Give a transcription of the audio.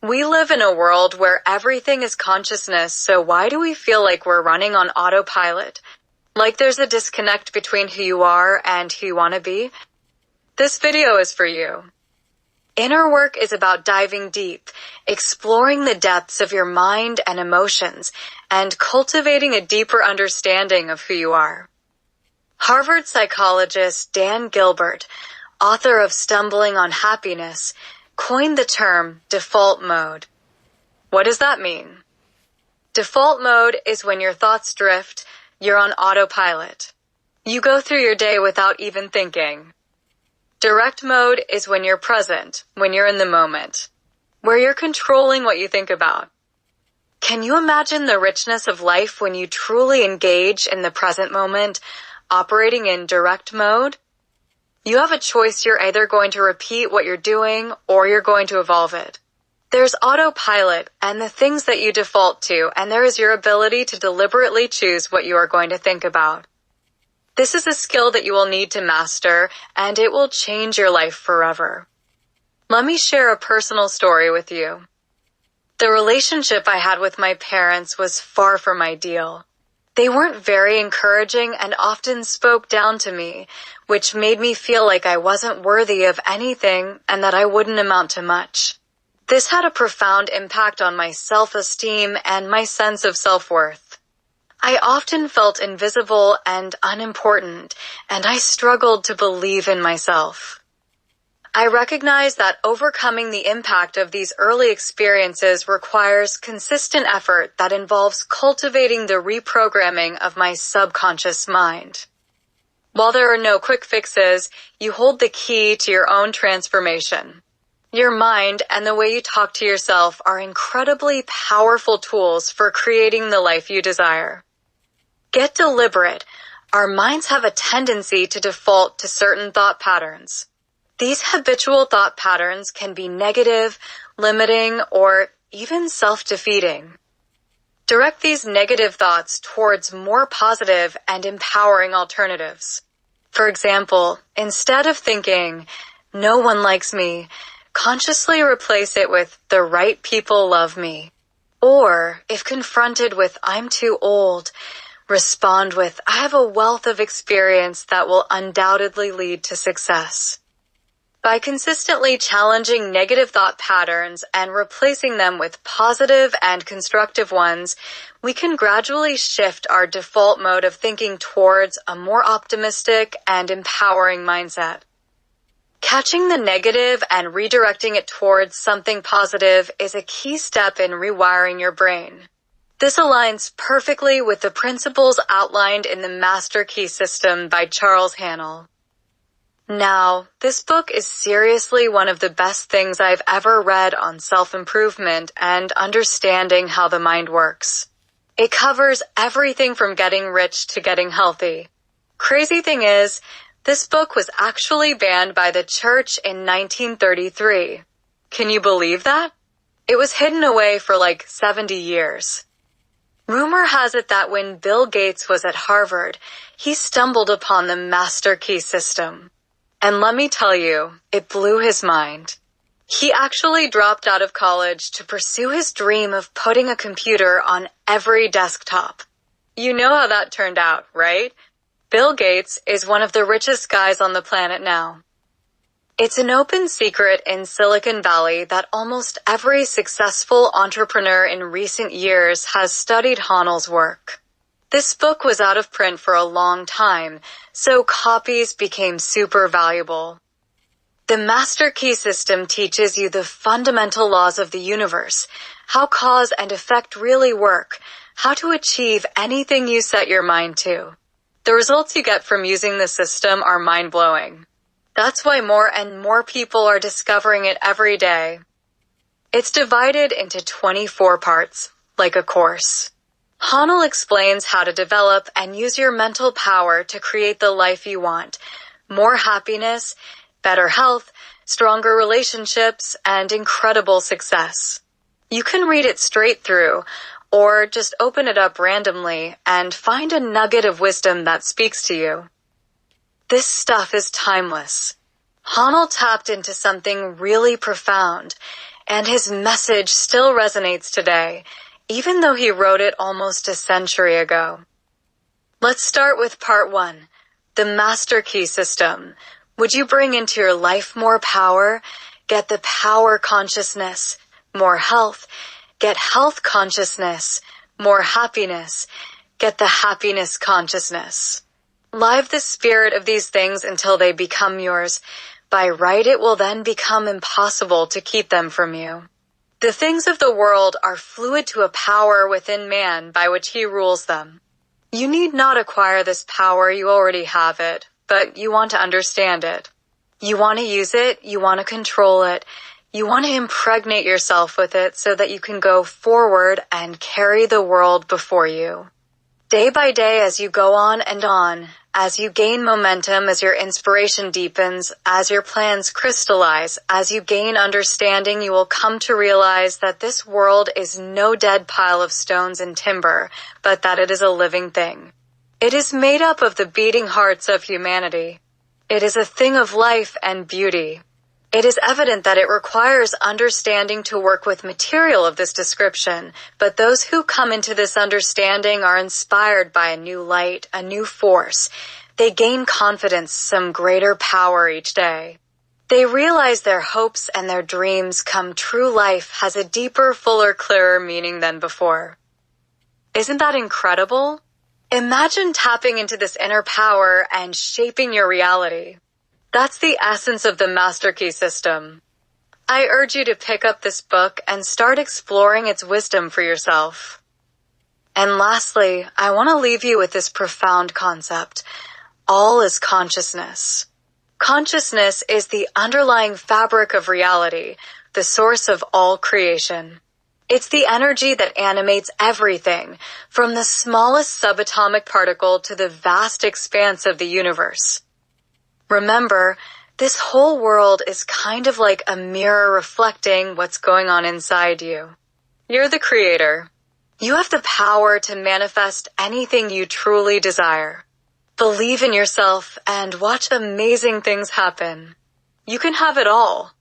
We live in a world where everything is consciousness, so why do we feel like we're running on autopilot? Like there's a disconnect between who you are and who you want to be? This video is for you. Inner work is about diving deep, exploring the depths of your mind and emotions, and cultivating a deeper understanding of who you are. Harvard psychologist Dan Gilbert, author of Stumbling on Happiness, coined the term default mode. What does that mean? Default mode is when your thoughts drift, you're on autopilot. You go through your day without even thinking. Direct mode is when you're present, when you're in the moment, where you're controlling what you think about. Can you imagine the richness of life when you truly engage in the present moment, operating in direct mode? You have a choice. You're either going to repeat what you're doing or you're going to evolve it. There's autopilot and the things that you default to, and there is your ability to deliberately choose what you are going to think about. This is a skill that you will need to master, and it will change your life forever. Let me share a personal story with you. The relationship I had with my parents was far from ideal. They weren't very encouraging and often spoke down to me, which made me feel like I wasn't worthy of anything and that I wouldn't amount to much. This had a profound impact on my self-esteem and my sense of self-worth. I often felt invisible and unimportant, and I struggled to believe in myself. I recognize that overcoming the impact of these early experiences requires consistent effort that involves cultivating the reprogramming of my subconscious mind. While there are no quick fixes, you hold the key to your own transformation. Your mind and the way you talk to yourself are incredibly powerful tools for creating the life you desire. Get deliberate. Our minds have a tendency to default to certain thought patterns. These habitual thought patterns can be negative, limiting, or even self-defeating. Direct these negative thoughts towards more positive and empowering alternatives. For example, instead of thinking, "No one likes me," consciously replace it with "The right people love me." Or, if confronted with "I'm too old," respond with "I have a wealth of experience that will undoubtedly lead to success." By consistently challenging negative thought patterns and replacing them with positive and constructive ones, we can gradually shift our default mode of thinking towards a more optimistic and empowering mindset. Catching the negative and redirecting it towards something positive is a key step in rewiring your brain. This aligns perfectly with the principles outlined in the Master Key System by Charles Haanel. Now, this book is seriously one of the best things I've ever read on self-improvement and understanding how the mind works. It covers everything from getting rich to getting healthy. Crazy thing is, this book was actually banned by the church in 1933. Can you believe that? It was hidden away for like 70 years. Rumor has it that when Bill Gates was at Harvard, he stumbled upon the Master Key System. And let me tell you, it blew his mind. He actually dropped out of college to pursue his dream of putting a computer on every desktop. You know how that turned out, right? Bill Gates is one of the richest guys on the planet now. It's an open secret in Silicon Valley that almost every successful entrepreneur in recent years has studied Haanel's work. This book was out of print for a long time, so copies became super valuable. The Master Key System teaches you the fundamental laws of the universe, how cause and effect really work, how to achieve anything you set your mind to. The results you get from using the system are mind-blowing. That's why more and more people are discovering it every day. It's divided into 24 parts, like a course. Haanel explains how to develop and use your mental power to create the life you want. More happiness, better health, stronger relationships, and incredible success. You can read it straight through, or just open it up randomly and find a nugget of wisdom that speaks to you. This stuff is timeless. Haanel tapped into something really profound, and his message still resonates today, even though he wrote it almost a century ago. Let's start with part 1, the Master Key System. Would you bring into your life more power? Get the power consciousness, more health. Get health consciousness, more happiness. Get the happiness consciousness. Live the spirit of these things until they become yours. By right, it will then become impossible to keep them from you. The things of the world are fluid to a power within man by which he rules them. You need not acquire this power, you already have it, but you want to understand it. You want to use it, you want to control it, you want to impregnate yourself with it so that you can go forward and carry the world before you. Day by day as you go on and on, as you gain momentum, as your inspiration deepens, as your plans crystallize, as you gain understanding, you will come to realize that this world is no dead pile of stones and timber, but that it is a living thing. It is made up of the beating hearts of humanity. It is a thing of life and beauty. It is evident that it requires understanding to work with material of this description, but those who come into this understanding are inspired by a new light, a new force. They gain confidence, some greater power each day. They realize their hopes and their dreams come true. Life has a deeper, fuller, clearer meaning than before. Isn't that incredible? Imagine tapping into this inner power and shaping your reality. That's the essence of the Master Key System. I urge you to pick up this book and start exploring its wisdom for yourself. And lastly, I want to leave you with this profound concept. All is consciousness. Consciousness is the underlying fabric of reality, the source of all creation. It's the energy that animates everything, from the smallest subatomic particle to the vast expanse of the universe. Remember, this whole world is kind of like a mirror reflecting what's going on inside you. You're the creator. You have the power to manifest anything you truly desire. Believe in yourself and watch amazing things happen. You can have it all.